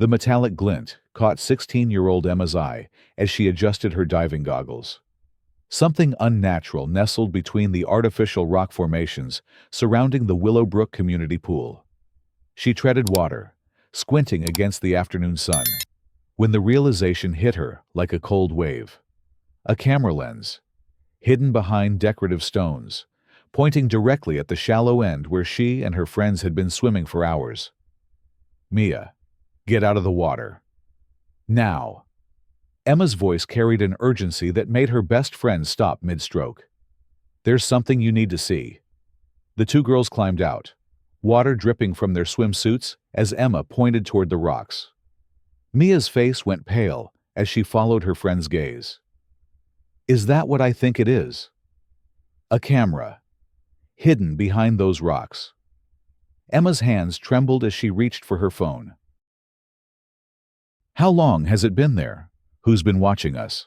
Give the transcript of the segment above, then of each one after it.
The metallic glint caught 16-year-old Emma's eye as she adjusted her diving goggles. Something unnatural nestled between the artificial rock formations surrounding the Willowbrook community pool. She treaded water, squinting against the afternoon sun, when the realization hit her like a cold wave. A camera lens, hidden behind decorative stones, pointing directly at the shallow end where she and her friends had been swimming for hours. "Mia, get out of the water. Now." Emma's voice carried an urgency that made her best friend stop mid-stroke. "There's something you need to see." The two girls climbed out, water dripping from their swimsuits as Emma pointed toward the rocks. Mia's face went pale as she followed her friend's gaze. "Is that what I think it is?" A camera, hidden behind those rocks. Emma's hands trembled as she reached for her phone. "How long has it been there? Who's been watching us?"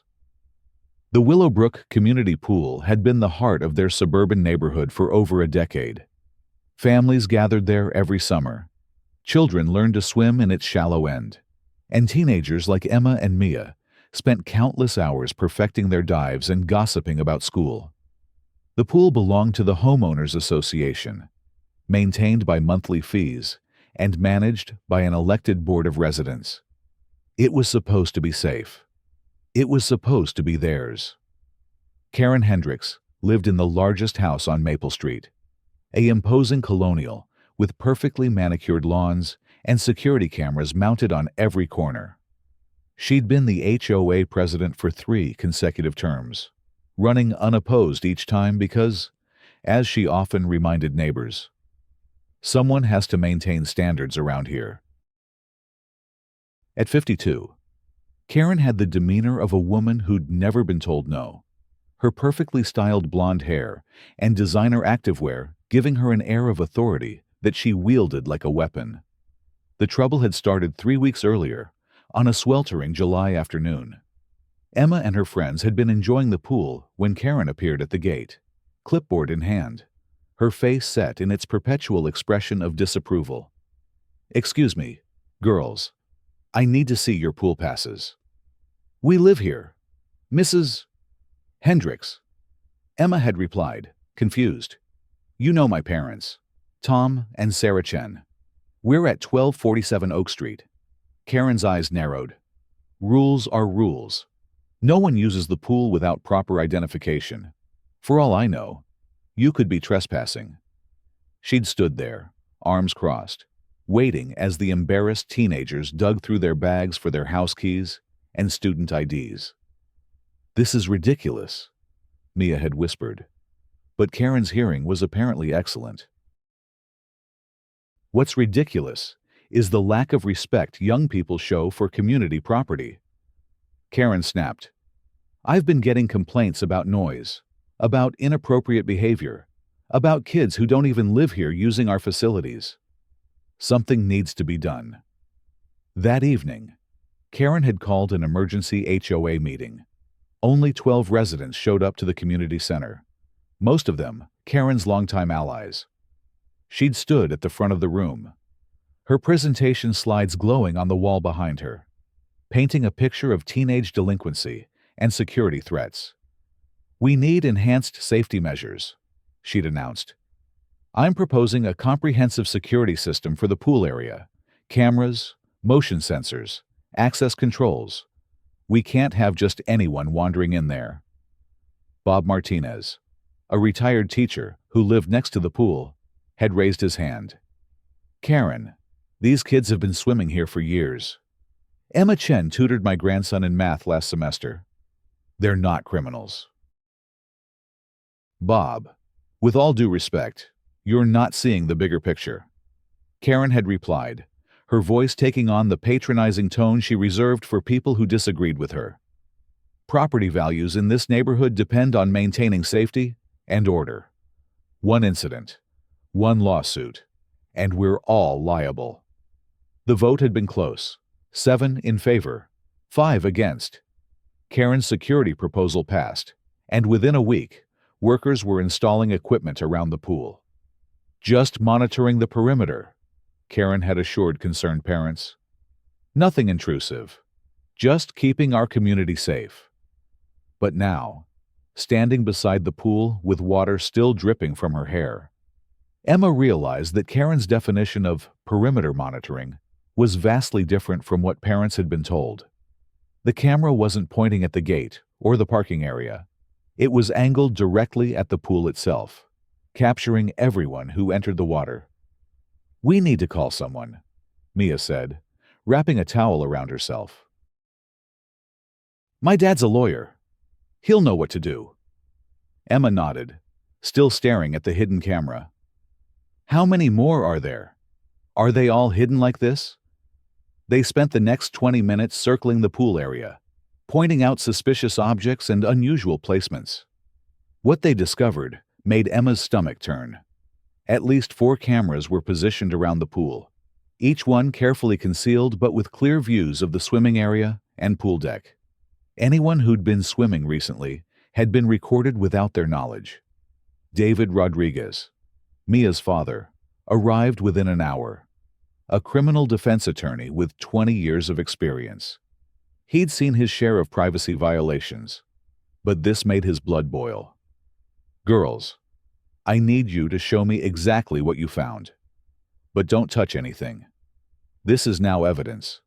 The Willowbrook community pool had been the heart of their suburban neighborhood for over a decade. Families gathered there every summer. Children learned to swim in its shallow end. And teenagers like Emma and Mia spent countless hours perfecting their dives and gossiping about school. The pool belonged to the Homeowners Association, maintained by monthly fees and managed by an elected board of residents. It was supposed to be safe. It was supposed to be theirs. Karen Hendricks lived in the largest house on Maple Street, an imposing colonial with perfectly manicured lawns and security cameras mounted on every corner. She'd been the HOA president for 3 consecutive terms, running unopposed each time because, as she often reminded neighbors, someone has to maintain standards around here. At 52, Karen had the demeanor of a woman who'd never been told no, her perfectly styled blonde hair and designer activewear giving her an air of authority that she wielded like a weapon. The trouble had started 3 weeks earlier, on a sweltering July afternoon. Emma and her friends had been enjoying the pool when Karen appeared at the gate, clipboard in hand, her face set in its perpetual expression of disapproval. "Excuse me, girls. I need to see your pool passes." "We live here. Mrs. Hendricks." Emma had replied, confused. "You know my parents, Tom and Sarah Chen. We're at 1247 Oak Street." Karen's eyes narrowed. "Rules are rules. No one uses the pool without proper identification. For all I know, you could be trespassing." She'd stood there, arms crossed, waiting as the embarrassed teenagers dug through their bags for their house keys and student IDs. "This is ridiculous," Mia had whispered, but Karen's hearing was apparently excellent. "What's ridiculous is the lack of respect young people show for community property." Karen snapped. "I've been getting complaints about noise, about inappropriate behavior, about kids who don't even live here using our facilities. Something needs to be done." That evening, Karen had called an emergency HOA meeting. Only 12 residents showed up to the community center, most of them Karen's longtime allies. She'd stood at the front of the room, her presentation slides glowing on the wall behind her, painting a picture of teenage delinquency and security threats. "We need enhanced safety measures," she'd announced. "I'm proposing a comprehensive security system for the pool area. Cameras, motion sensors, access controls. We can't have just anyone wandering in there." Bob Martinez, a retired teacher who lived next to the pool, had raised his hand. "Karen, these kids have been swimming here for years. Emma Chen tutored my grandson in math last semester. They're not criminals." "Bob, with all due respect, you're not seeing the bigger picture," Karen had replied, her voice taking on the patronizing tone she reserved for people who disagreed with her. "Property values in this neighborhood depend on maintaining safety and order. One incident, one lawsuit, and we're all liable." The vote had been close, 7 in favor, 5 against. Karen's security proposal passed, and within a week, workers were installing equipment around the pool. "Just monitoring the perimeter," Karen had assured concerned parents. Nothing intrusive. Just keeping our community safe. But now, standing beside the pool with water still dripping from her hair, Emma realized that Karen's definition of perimeter monitoring was vastly different from what parents had been told. The camera wasn't pointing at the gate or the parking area. It was angled directly at the pool itself, capturing everyone who entered the water. "We need to call someone," Mia said, wrapping a towel around herself. "My dad's a lawyer. He'll know what to do." Emma nodded, still staring at the hidden camera. "How many more are there? Are they all hidden like this?" They spent the next 20 minutes circling the pool area, pointing out suspicious objects and unusual placements. What they discovered made Emma's stomach turn. At least 4 cameras were positioned around the pool, each one carefully concealed but with clear views of the swimming area and pool deck. Anyone who'd been swimming recently had been recorded without their knowledge. David Rodriguez, Mia's father, arrived within an hour, a criminal defense attorney with 20 years of experience. He'd seen his share of privacy violations, but this made his blood boil. "Girls, I need you to show me exactly what you found. But don't touch anything. This is now evidence."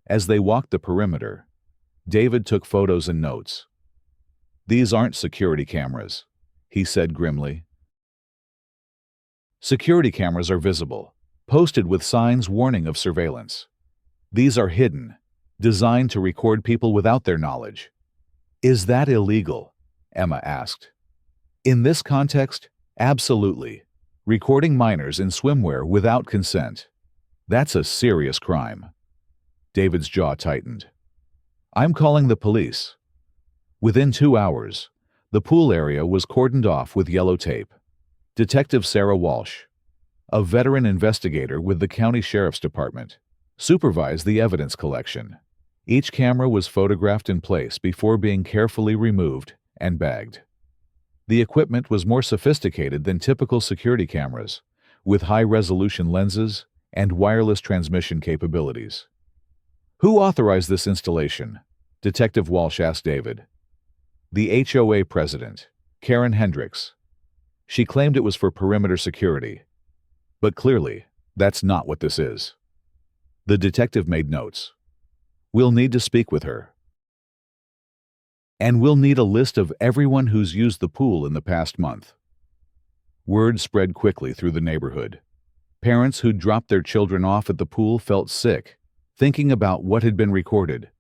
As they walked the perimeter, David took photos and notes. "These aren't security cameras," he said grimly. "Security cameras are visible, posted with signs warning of surveillance. These are hidden, designed to record people without their knowledge." "Is that illegal?" Emma asked. "In this context, absolutely. Recording minors in swimwear without consent. That's a serious crime." David's jaw tightened. "I'm calling the police." Within 2 hours, the pool area was cordoned off with yellow tape. Detective Sarah Walsh, a veteran investigator with the county sheriff's department, supervised the evidence collection. Each camera was photographed in place before being carefully removed and bagged. The equipment was more sophisticated than typical security cameras, with high-resolution lenses and wireless transmission capabilities. "Who authorized this installation?" Detective Walsh asked David. "The HOA president, Karen Hendricks. She claimed it was for perimeter security. But clearly, that's not what this is." The detective made notes. "We'll need to speak with her. And we'll need a list of everyone who's used the pool in the past month." Word spread quickly through the neighborhood. Parents who'd dropped their children off at the pool felt sick, thinking about what had been recorded.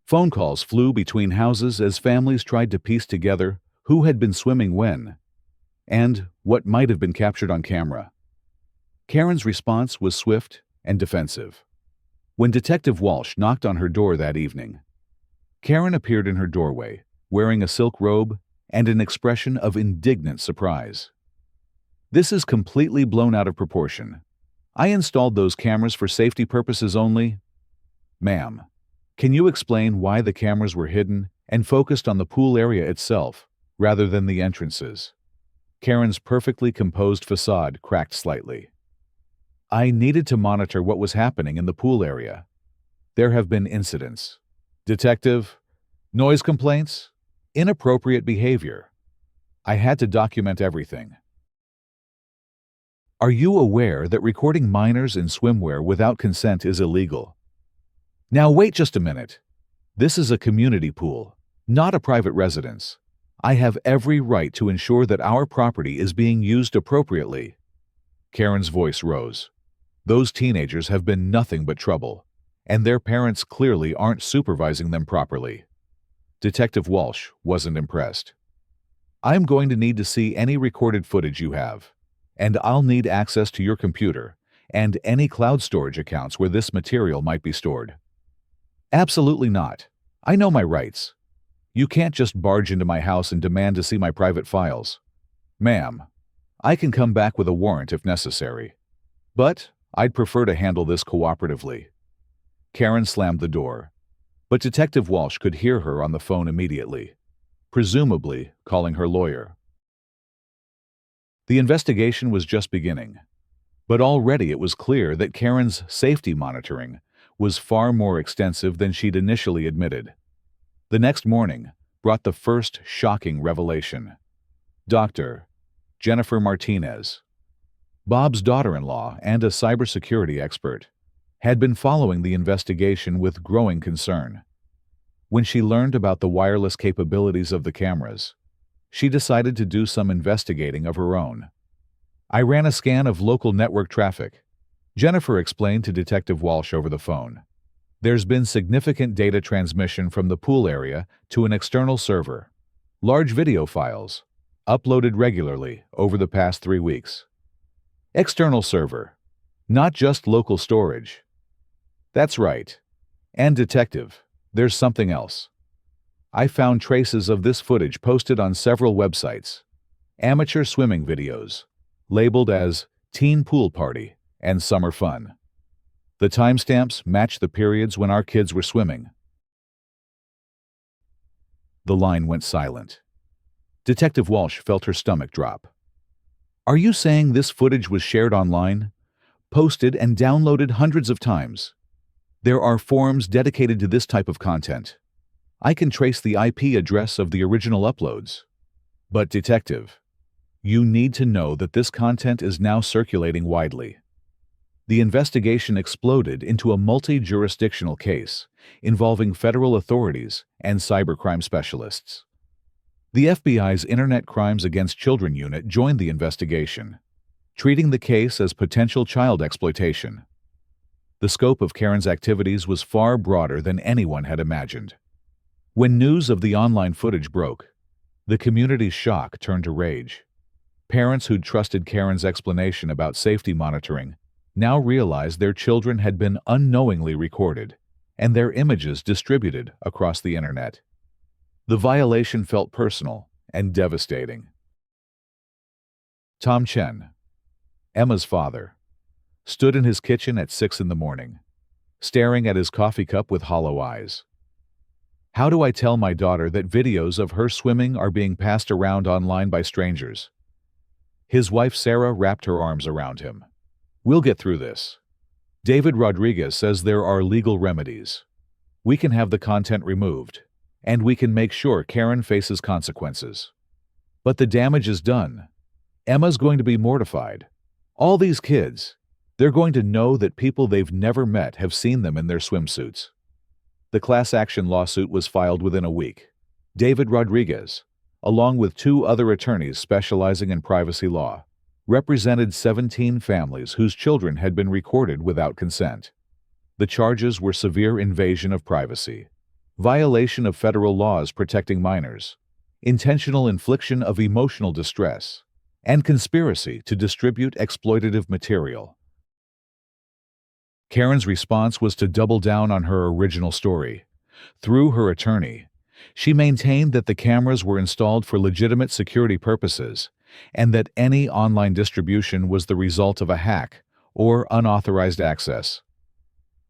Phone calls flew between houses as families tried to piece together who had been swimming when, and what might have been captured on camera. Karen's response was swift and defensive. When Detective Walsh knocked on her door that evening, Karen appeared in her doorway, wearing a silk robe and an expression of indignant surprise. "This is completely blown out of proportion. I installed those cameras for safety purposes only." "Ma'am, can you explain why the cameras were hidden and focused on the pool area itself, rather than the entrances?" Karen's perfectly composed facade cracked slightly. "I needed to monitor what was happening in the pool area. There have been incidents. Detective, noise complaints, inappropriate behavior. I had to document everything." "Are you aware that recording minors in swimwear without consent is illegal?" "Now wait just a minute. This is a community pool, not a private residence. I have every right to ensure that our property is being used appropriately." Karen's voice rose. "Those teenagers have been nothing but trouble, and their parents clearly aren't supervising them properly." Detective Walsh wasn't impressed. "I'm going to need to see any recorded footage you have, and I'll need access to your computer and any cloud storage accounts where this material might be stored." "Absolutely not. I know my rights. You can't just barge into my house and demand to see my private files." "Ma'am, I can come back with a warrant if necessary. But I'd prefer to handle this cooperatively." Karen slammed the door, but Detective Walsh could hear her on the phone immediately, presumably calling her lawyer. The investigation was just beginning, but already it was clear that Karen's safety monitoring was far more extensive than she'd initially admitted. The next morning brought the first shocking revelation. Dr. Jennifer Martinez, Bob's daughter-in-law and a cybersecurity expert, had been following the investigation with growing concern. When she learned about the wireless capabilities of the cameras, she decided to do some investigating of her own. "I ran a scan of local network traffic," Jennifer explained to Detective Walsh over the phone. "There's been significant data transmission from the pool area to an external server. Large video files, uploaded regularly over the past 3 weeks. External server, not just local storage." "That's right. And Detective, there's something else. I found traces of this footage posted on several websites. Amateur swimming videos, labeled as Teen Pool Party and Summer Fun. The timestamps match the periods when our kids were swimming." The line went silent. Detective Walsh felt her stomach drop. "Are you saying this footage was shared online, posted and downloaded hundreds of times? There are forums dedicated to this type of content. I can trace the IP address of the original uploads." "But Detective, you need to know that this content is now circulating widely." The investigation exploded into a multi-jurisdictional case involving federal authorities and cybercrime specialists. The FBI's Internet Crimes Against Children unit joined the investigation, treating the case as potential child exploitation. The scope of Karen's activities was far broader than anyone had imagined. When news of the online footage broke, the community's shock turned to rage. Parents who'd trusted Karen's explanation about safety monitoring now realized their children had been unknowingly recorded and their images distributed across the internet. The violation felt personal and devastating. Tom Chen, Emma's father, stood in his kitchen at 6 a.m, staring at his coffee cup with hollow eyes. "How do I tell my daughter that videos of her swimming are being passed around online by strangers?" His wife Sarah wrapped her arms around him. "We'll get through this. David Rodriguez says there are legal remedies. We can have the content removed, and we can make sure Karen faces consequences. But the damage is done. Emma's going to be mortified. All these kids, they're going to know that people they've never met have seen them in their swimsuits." The class action lawsuit was filed within a week. David Rodriguez, along with 2 other attorneys specializing in privacy law, represented 17 families whose children had been recorded without consent. The charges were severe invasion of privacy, violation of federal laws protecting minors, intentional infliction of emotional distress, and conspiracy to distribute exploitative material. Karen's response was to double down on her original story. Through her attorney, she maintained that the cameras were installed for legitimate security purposes and that any online distribution was the result of a hack or unauthorized access.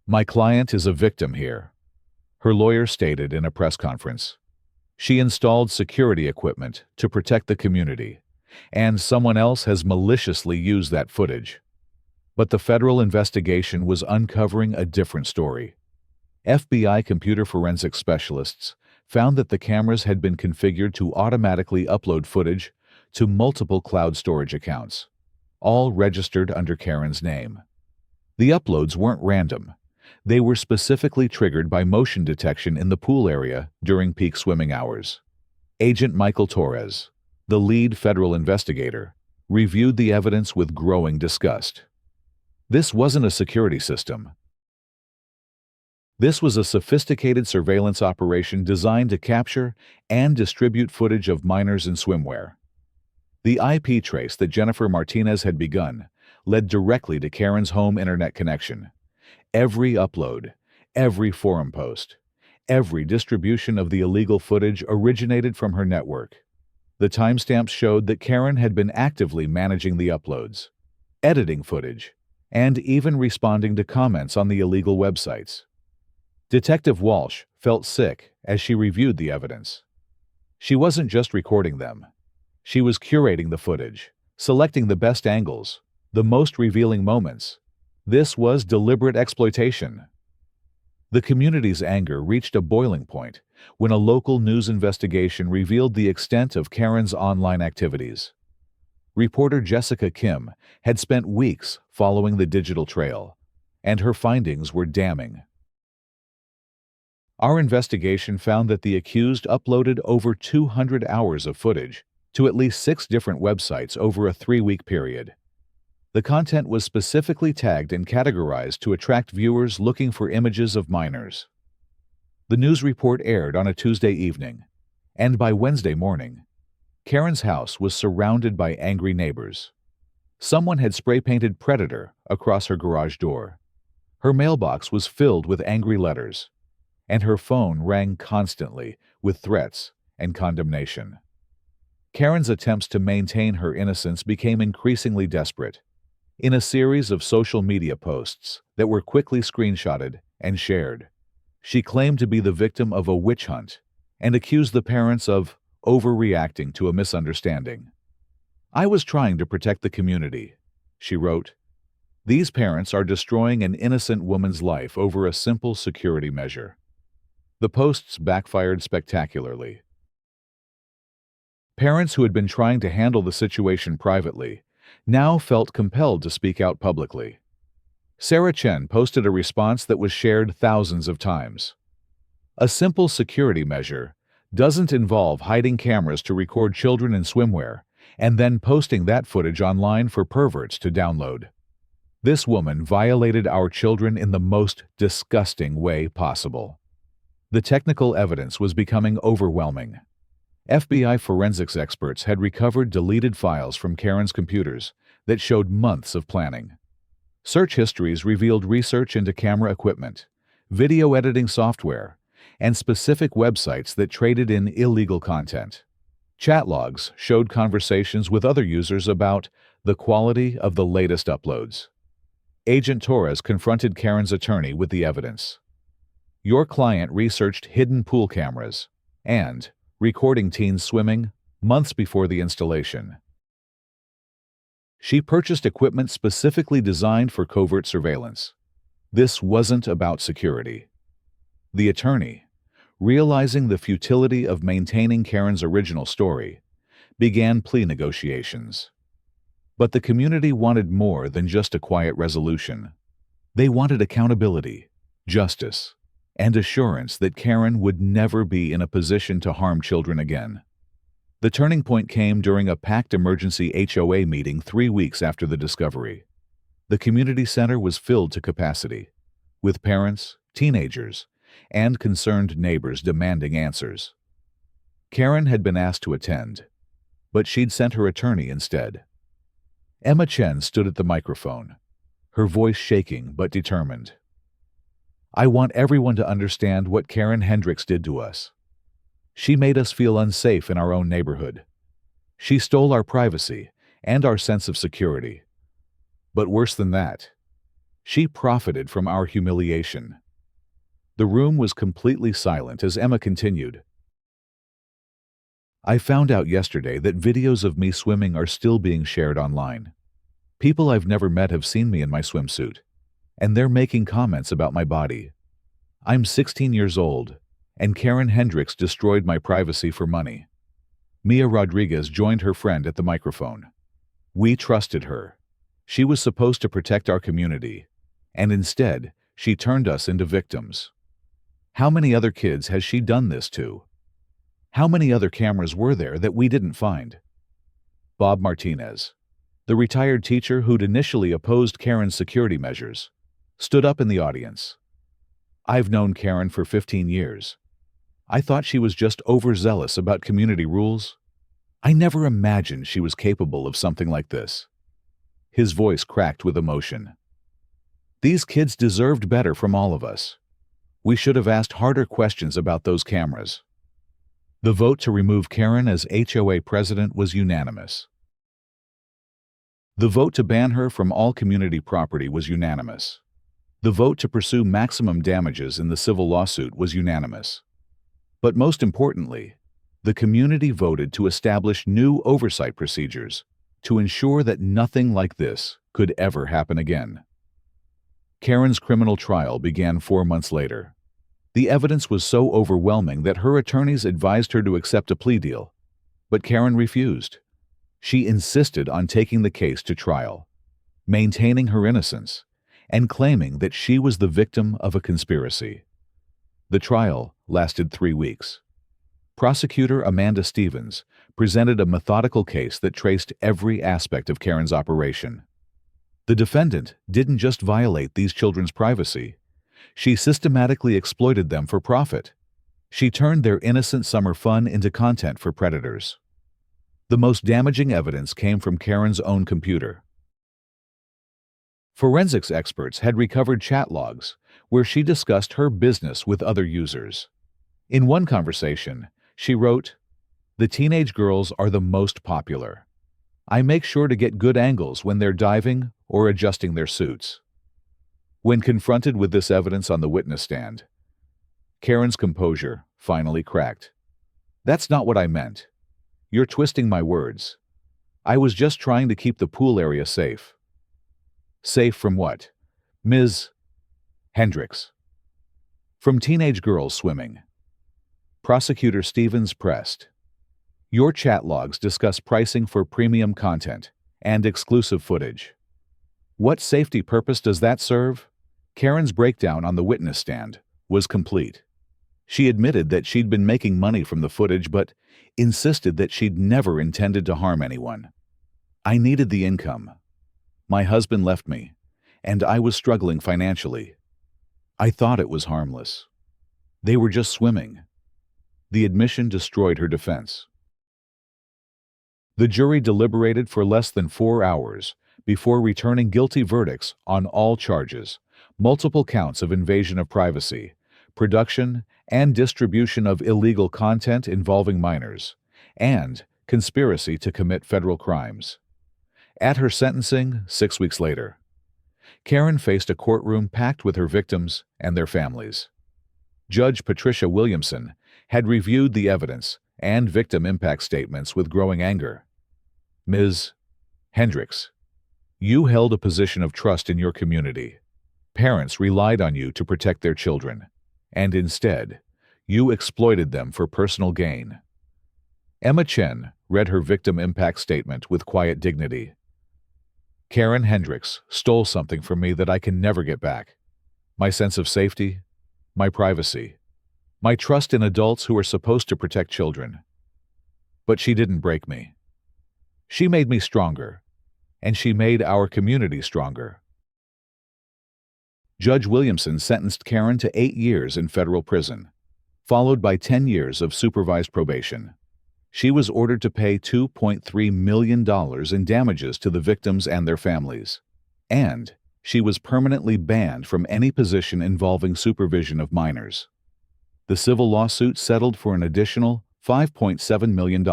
"My client is a victim here," her lawyer stated in a press conference. "She installed security equipment to protect the community, and someone else has maliciously used that footage." But the federal investigation was uncovering a different story. FBI computer forensics specialists found that the cameras had been configured to automatically upload footage to multiple cloud storage accounts, all registered under Karen's name. The uploads weren't random. They were specifically triggered by motion detection in the pool area during peak swimming hours. Agent Michael Torres, the lead federal investigator, reviewed the evidence with growing disgust. This wasn't a security system. This was a sophisticated surveillance operation designed to capture and distribute footage of minors in swimwear. The IP trace that Jennifer Martinez had begun led directly to Karen's home internet connection. Every upload, every forum post, every distribution of the illegal footage originated from her network. The timestamps showed that Karen had been actively managing the uploads, editing footage, and even responding to comments on the illegal websites. Detective Walsh felt sick as she reviewed the evidence. She wasn't just recording them. She was curating the footage, selecting the best angles, the most revealing moments. This was deliberate exploitation. The community's anger reached a boiling point when a local news investigation revealed the extent of Karen's online activities. Reporter Jessica Kim had spent weeks following the digital trail, and her findings were damning. Our investigation found that the accused uploaded over 200 hours of footage to at least 6 different websites over a 3-week period. The content was specifically tagged and categorized to attract viewers looking for images of minors. The news report aired on a Tuesday evening, and by Wednesday morning, Karen's house was surrounded by angry neighbors. Someone had spray-painted "Predator" across her garage door. Her mailbox was filled with angry letters, and her phone rang constantly with threats and condemnation. Karen's attempts to maintain her innocence became increasingly desperate. In a series of social media posts that were quickly screenshotted and shared, she claimed to be the victim of a witch hunt and accused the parents of overreacting to a misunderstanding. "I was trying to protect the community," she wrote. "These parents are destroying an innocent woman's life over a simple security measure." The posts backfired spectacularly. Parents who had been trying to handle the situation privately now felt compelled to speak out publicly. Sarah Chen posted a response that was shared thousands of times. "A simple security measure doesn't involve hiding cameras to record children in swimwear and then posting that footage online for perverts to download. This woman violated our children in the most disgusting way possible." The technical evidence was becoming overwhelming. FBI forensics experts had recovered deleted files from Karen's computers that showed months of planning. Search histories revealed research into camera equipment, video editing software, and specific websites that traded in illegal content. Chat logs showed conversations with other users about the quality of the latest uploads. Agent Torres confronted Karen's attorney with the evidence. "Your client researched hidden pool cameras and recording teens swimming months before the installation. She purchased equipment specifically designed for covert surveillance. This wasn't about security." The attorney, realizing the futility of maintaining Karen's original story, began plea negotiations. But the community wanted more than just a quiet resolution. They wanted accountability, justice, and assurance that Karen would never be in a position to harm children again. The turning point came during a packed emergency HOA meeting 3 weeks after the discovery. The community center was filled to capacity, with parents, teenagers, and concerned neighbors demanding answers. Karen had been asked to attend, but she'd sent her attorney instead. Emma Chen stood at the microphone, her voice shaking but determined. "I want everyone to understand what Karen Hendricks did to us. She made us feel unsafe in our own neighborhood. She stole our privacy and our sense of security. But worse than that, she profited from our humiliation." The room was completely silent as Emma continued. "I found out yesterday that videos of me swimming are still being shared online. People I've never met have seen me in my swimsuit, and they're making comments about my body. I'm 16 years old, and Karen Hendricks destroyed my privacy for money." Mia Rodriguez joined her friend at the microphone. "We trusted her. She was supposed to protect our community, and instead, she turned us into victims. How many other kids has she done this to? How many other cameras were there that we didn't find?" Bob Martinez, the retired teacher who'd initially opposed Karen's security measures, stood up in the audience. "I've known Karen for 15 years. I thought she was just overzealous about community rules. I never imagined she was capable of something like this." His voice cracked with emotion. "These kids deserved better from all of us. We should have asked harder questions about those cameras." The vote to remove Karen as HOA president was unanimous. The vote to ban her from all community property was unanimous. The vote to pursue maximum damages in the civil lawsuit was unanimous. But most importantly, the community voted to establish new oversight procedures to ensure that nothing like this could ever happen again. Karen's criminal trial began 4 months later. The evidence was so overwhelming that her attorneys advised her to accept a plea deal, but Karen refused. She insisted on taking the case to trial, maintaining her innocence, and claiming that she was the victim of a conspiracy. The trial lasted 3 weeks. Prosecutor Amanda Stevens presented a methodical case that traced every aspect of Karen's operation. The defendant didn't just violate these children's privacy. She systematically exploited them for profit. She turned their innocent summer fun into content for predators. The most damaging evidence came from Karen's own computer. Forensics experts had recovered chat logs where she discussed her business with other users. In one conversation, she wrote, "The teenage girls are the most popular. I make sure to get good angles when they're diving or adjusting their suits." When confronted with this evidence on the witness stand, Karen's composure finally cracked. "That's not what I meant. You're twisting my words. I was just trying to keep the pool area safe." Safe from what? Ms. Hendricks. From teenage girls swimming. Prosecutor Stevens pressed, "Your chat logs discuss pricing for premium content and exclusive footage. What safety purpose does that serve?" Karen's breakdown on the witness stand was complete. She admitted that she'd been making money from the footage but insisted that she'd never intended to harm anyone. "I needed the income. My husband left me, and I was struggling financially. I thought it was harmless. They were just swimming." The admission destroyed her defense. The jury deliberated for less than 4 hours before returning guilty verdicts on all charges, multiple counts of invasion of privacy, production and distribution of illegal content involving minors, and conspiracy to commit federal crimes. At her sentencing 6 weeks later, Karen faced a courtroom packed with her victims and their families. Judge Patricia Williamson had reviewed the evidence and victim impact statements with growing anger. "Ms. Hendricks, you held a position of trust in your community. Parents relied on you to protect their children, and instead, you exploited them for personal gain." Emma Chen read her victim impact statement with quiet dignity. "Karen Hendricks stole something from me that I can never get back. My sense of safety, my privacy, my trust in adults who are supposed to protect children. But she didn't break me. She made me stronger, and she made our community stronger." Judge Williamson sentenced Karen to 8 years in federal prison, followed by 10 years of supervised probation. She was ordered to pay $2.3 million in damages to the victims and their families, and she was permanently banned from any position involving supervision of minors. The civil lawsuit settled for an additional $5.7 million,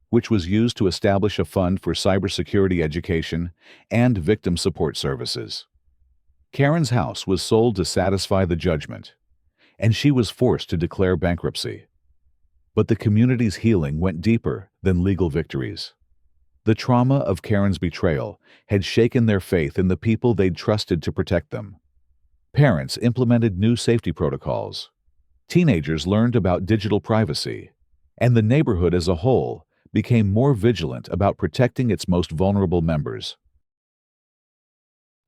which was used to establish a fund for cybersecurity education and victim support services. Karen's house was sold to satisfy the judgment, and she was forced to declare bankruptcy. But the community's healing went deeper than legal victories. The trauma of Karen's betrayal had shaken their faith in the people they'd trusted to protect them. Parents implemented new safety protocols. Teenagers learned about digital privacy, and the neighborhood as a whole became more vigilant about protecting its most vulnerable members.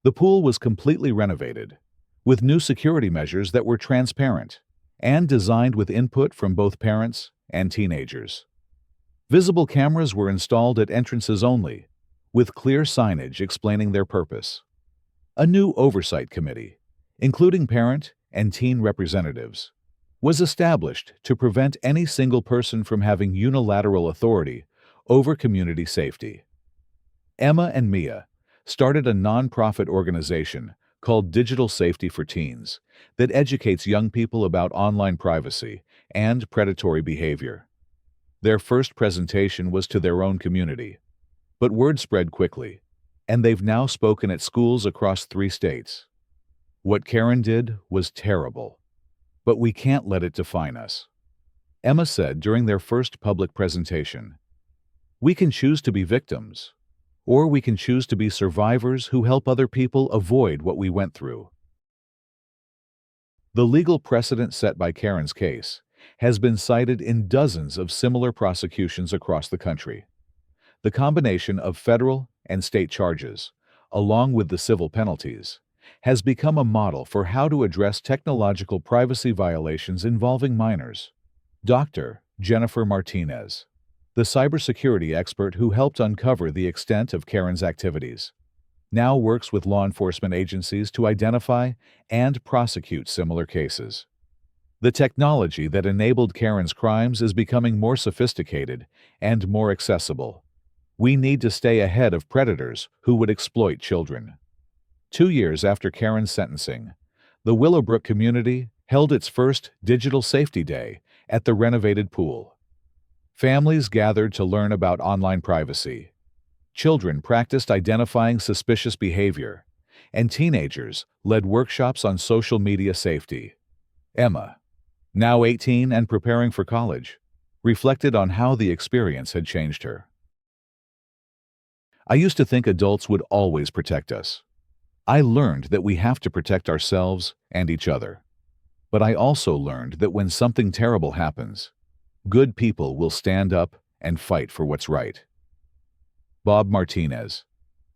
The pool was completely renovated, with new security measures that were transparent and designed with input from both parents and teenagers. Visible cameras were installed at entrances only, with clear signage explaining their purpose. A new oversight committee, including parent and teen representatives, was established to prevent any single person from having unilateral authority over community safety. Emma and Mia started a nonprofit organization called Digital Safety for Teens that educates young people about online privacy and predatory behavior. Their first presentation was to their own community, but word spread quickly, and they've now spoken at schools across 3 states. What Karen did was terrible, but we can't let it define us. Emma said during their first public presentation, "We can choose to be victims, or we can choose to be survivors who help other people avoid what we went through." The legal precedent set by Karen's case has been cited in dozens of similar prosecutions across the country. The combination of federal and state charges, along with the civil penalties, has become a model for how to address technological privacy violations involving minors. Dr. Jennifer Martinez, the cybersecurity expert who helped uncover the extent of Karen's activities, now works with law enforcement agencies to identify and prosecute similar cases. The technology that enabled Karen's crimes is becoming more sophisticated and more accessible. We need to stay ahead of predators who would exploit children. 2 years after Karen's sentencing, the Willowbrook community held its first Digital Safety Day at the renovated pool. Families gathered to learn about online privacy. Children practiced identifying suspicious behavior, and teenagers led workshops on social media safety. Emma, now 18 and preparing for college, reflected on how the experience had changed her. I used to think adults would always protect us. I learned that we have to protect ourselves and each other. But I also learned that when something terrible happens, good people will stand up and fight for what's right. Bob Martinez,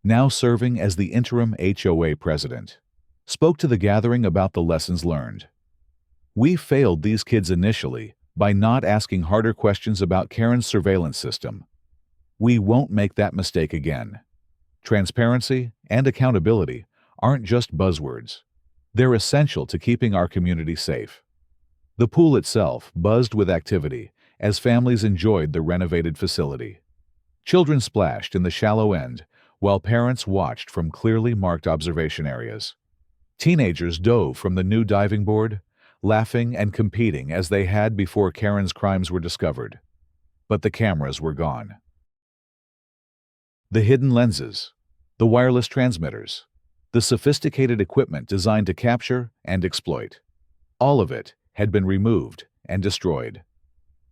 now serving as the interim HOA president, spoke to the gathering about the lessons learned. We failed these kids initially by not asking harder questions about Karen's surveillance system. We won't make that mistake again. Transparency and accountability aren't just buzzwords. They're essential to keeping our community safe. The pool itself buzzed with activity as families enjoyed the renovated facility. Children splashed in the shallow end, while parents watched from clearly marked observation areas. Teenagers dove from the new diving board, laughing and competing as they had before Karen's crimes were discovered. But the cameras were gone. The hidden lenses, the wireless transmitters, the sophisticated equipment designed to capture and exploit. All of it had been removed and destroyed.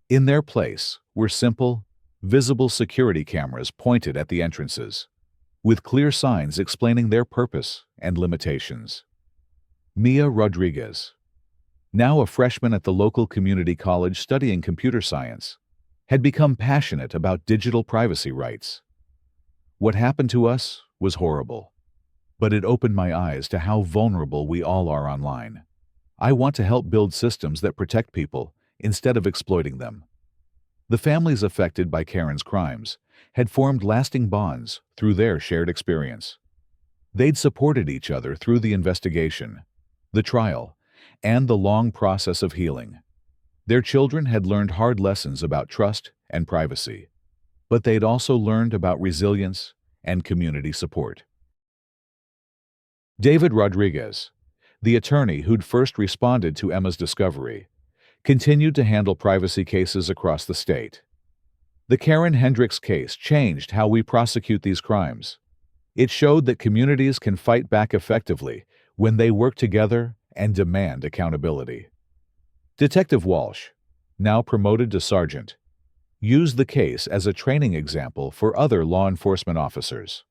In their place were simple, visible security cameras pointed at the entrances, with clear signs explaining their purpose and limitations. Mia Rodriguez, now a freshman at the local community college studying computer science, had become passionate about digital privacy rights. What happened to us was horrible, but it opened my eyes to how vulnerable we all are online. I want to help build systems that protect people instead of exploiting them. The families affected by Karen's crimes had formed lasting bonds through their shared experience. They'd supported each other through the investigation, the trial, and the long process of healing. Their children had learned hard lessons about trust and privacy, but they'd also learned about resilience and community support. David Rodriguez, the attorney who'd first responded to Emma's discovery, continued to handle privacy cases across the state. The Karen Hendricks case changed how we prosecute these crimes. It showed that communities can fight back effectively when they work together and demand accountability. Detective Walsh, now promoted to sergeant, used the case as a training example for other law enforcement officers.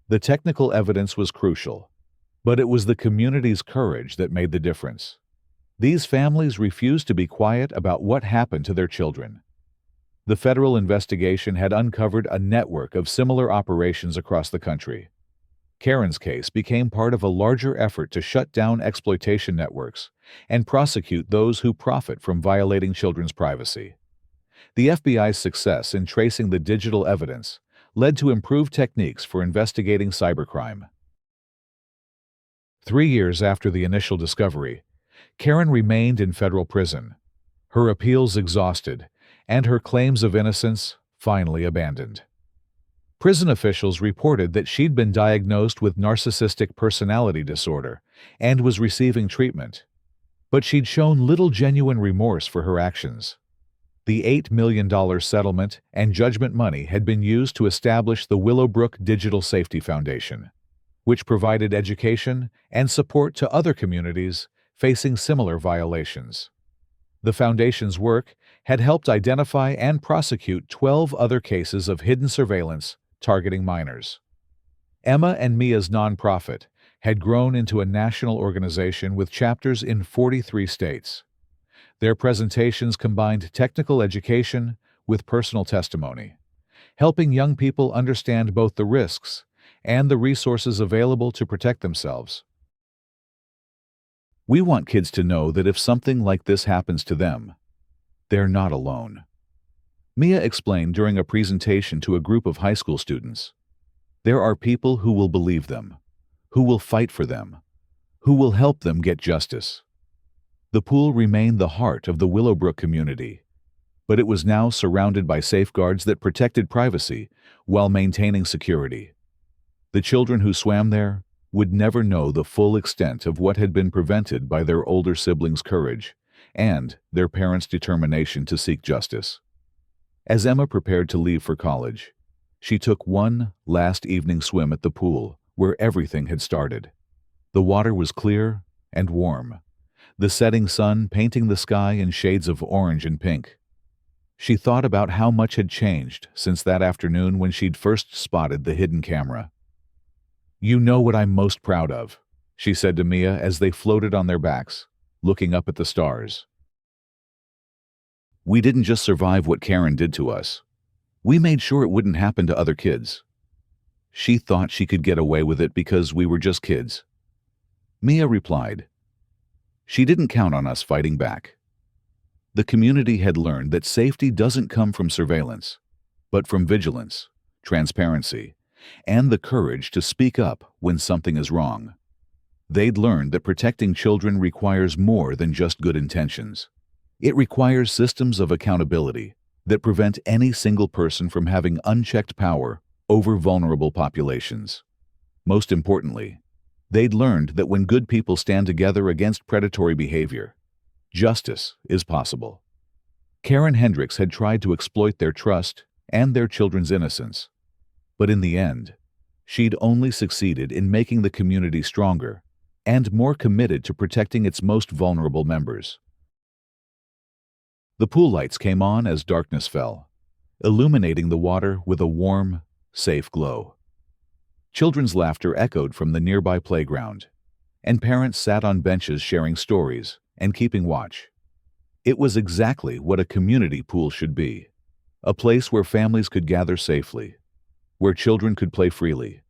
The technical evidence was crucial, but it was the community's courage that made the difference. These families refused to be quiet about what happened to their children. The federal investigation had uncovered a network of similar operations across the country. Karen's case became part of a larger effort to shut down exploitation networks and prosecute those who profit from violating children's privacy. The FBI's success in tracing the digital evidence led to improved techniques for investigating cybercrime. 3 years after the initial discovery, Karen remained in federal prison, her appeals exhausted, and her claims of innocence finally abandoned. Prison officials reported that she'd been diagnosed with narcissistic personality disorder and was receiving treatment, but she'd shown little genuine remorse for her actions. The $8 million settlement and judgment money had been used to establish the Willowbrook Digital Safety Foundation, which provided education and support to other communities facing similar violations. The foundation's work had helped identify and prosecute 12 other cases of hidden surveillance targeting minors. Emma and Mia's nonprofit had grown into a national organization with chapters in 43 states. Their presentations combined technical education with personal testimony, helping young people understand both the risks and the resources available to protect themselves. We want kids to know that if something like this happens to them, they're not alone. Mia explained during a presentation to a group of high school students. There are people who will believe them, who will fight for them, who will help them get justice. The pool remained the heart of the Willowbrook community, but it was now surrounded by safeguards that protected privacy while maintaining security. The children who swam there would never know the full extent of what had been prevented by their older siblings' courage and their parents' determination to seek justice. As Emma prepared to leave for college, she took one last evening swim at the pool where everything had started. The water was clear and warm, the setting sun painting the sky in shades of orange and pink. She thought about how much had changed since that afternoon when she'd first spotted the hidden camera. "You know what I'm most proud of," she said to Mia as they floated on their backs, looking up at the stars. "We didn't just survive what Karen did to us. We made sure it wouldn't happen to other kids. She thought she could get away with it because we were just kids." Mia replied, "She didn't count on us fighting back." The community had learned that safety doesn't come from surveillance, but from vigilance, transparency, and the courage to speak up when something is wrong. They'd learned that protecting children requires more than just good intentions. It requires systems of accountability that prevent any single person from having unchecked power over vulnerable populations. Most importantly, they'd learned that when good people stand together against predatory behavior, justice is possible. Karen Hendricks had tried to exploit their trust and their children's innocence, but in the end, she'd only succeeded in making the community stronger and more committed to protecting its most vulnerable members. The pool lights came on as darkness fell, illuminating the water with a warm, safe glow. Children's laughter echoed from the nearby playground, and parents sat on benches sharing stories and keeping watch. It was exactly what a community pool should be, a place where families could gather safely, where children could play freely,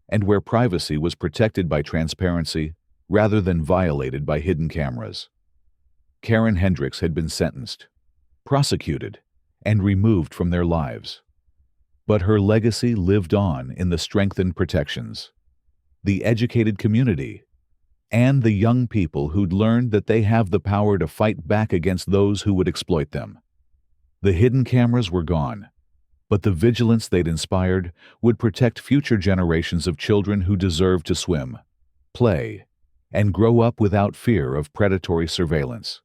and where privacy was protected by transparency rather than violated by hidden cameras. Karen Hendricks had been sentenced, prosecuted, and removed from their lives. But her legacy lived on in the strengthened protections, the educated community, and the young people who'd learned that they have the power to fight back against those who would exploit them. The hidden cameras were gone, but the vigilance they'd inspired would protect future generations of children who deserve to swim, play, and grow up without fear of predatory surveillance.